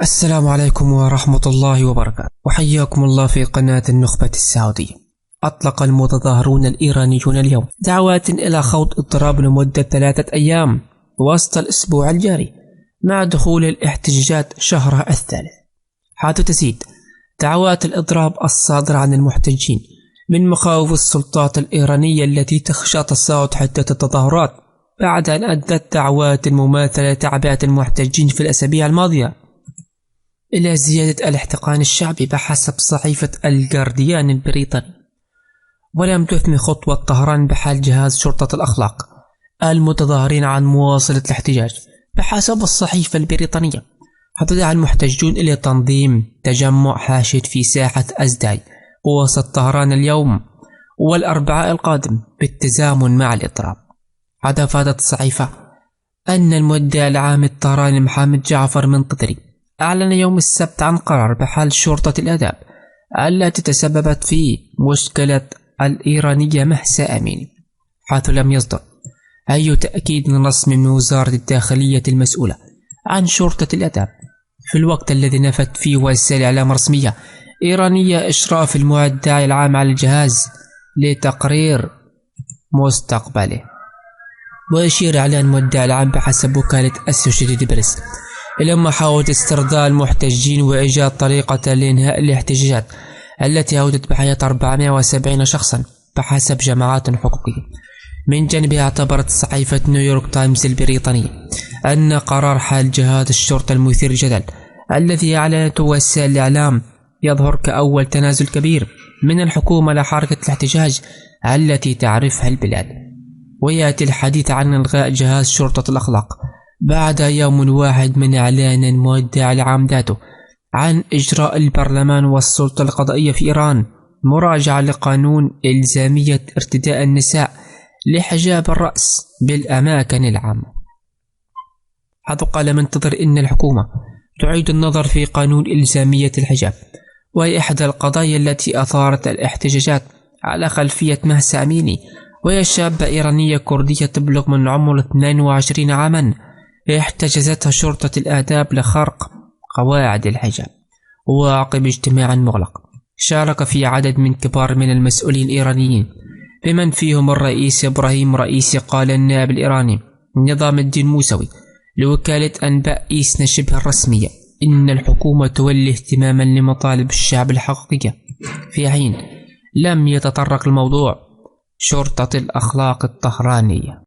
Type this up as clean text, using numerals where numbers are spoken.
السلام عليكم ورحمة الله وبركاته، وحياكم الله في قناة النخبة السعودية. أطلق المتظاهرون الإيرانيون اليوم دعوات إلى خوض إضراب لمدة 3 أيام وسط الأسبوع الجاري مع دخول الاحتجاجات شهرها الثالث، حيث تزيد دعوات الإضراب الصادرة عن المحتجين من مخاوف السلطات الإيرانية التي تخشى تصاعد حدة التظاهرات بعد أن أدت دعوات مماثلة تعبئة المحتجين في الأسابيع الماضية إلى زيادة الاحتقان الشعبي بحسب صحيفة الجارديان البريطاني. ولم تثني خطوة طهران بحال جهاز شرطة الأخلاق المتظاهرين عن مواصلة الاحتجاج بحسب الصحيفة البريطانية، حيث دعا المحتجون إلى تنظيم تجمع حاشد في ساحة أزداي بوسط طهران اليوم والأربعاء القادم بالتزامن مع الإضراب. حيث أفادت الصحيفة أن المدعي العام الطهراني محمد جعفر منقدري أعلن يوم السبت عن قرار بحال شرطة الآداب التي تسببت في مشكلة الإيرانية مهسا أميني، حيث لم يصدر أي تأكيد رسمي من وزارة الداخلية المسؤولة عن شرطة الآداب، في الوقت الذي نفت فيه وسائل إعلام رسمية إيرانية إشراف المدعي العام على الجهاز لتقرير مستقبله. ويشير إعلان المدعي العام بحسب وكالة أسوشيتد بريس إلى محاولة استرضاء المحتجين وإيجاد طريقة لإنهاء الاحتجاجات التي أودت بحياة 470 شخصا بحسب جماعات حقوقية. من جانبها اعتبرت صحيفة نيويورك تايمز البريطانية أن قرار حال جهاز الشرطة المثير للجدل الذي أعلنته وسائل الإعلام يظهر كأول تنازل كبير من الحكومة لحركة الاحتجاج التي تعرفها البلاد. ويأتي الحديث عن إلغاء جهاز شرطة الأخلاق بعد يوم واحد من إعلان المدعي العام ذاته عن إجراء البرلمان والسلطة القضائية في إيران مراجعة لقانون إلزامية ارتداء النساء لحجاب الرأس بالأماكن العامة. حيث قال منتظر إن الحكومة تعيد النظر في قانون إلزامية الحجاب، وهي إحدى القضايا التي أثارت الاحتجاجات على خلفية مهسا أميني، وهي شابة إيرانية كردية تبلغ من عمر 22 عاما احتجزتها شرطة الآداب لخرق قواعد الحجاب. وعقب اجتماع مغلق شارك فيه عدد من كبار من المسؤولين الإيرانيين بمن فيهم الرئيس إبراهيم رئيسي، قال النائب الإيراني نظام الدين موسوي لوكالة أنباء إيسنا شبه الرسمية إن الحكومة تولي اهتماما لمطالب الشعب الحقيقية، في حين لم يتطرق الموضوع شرطة الأخلاق الطهرانية.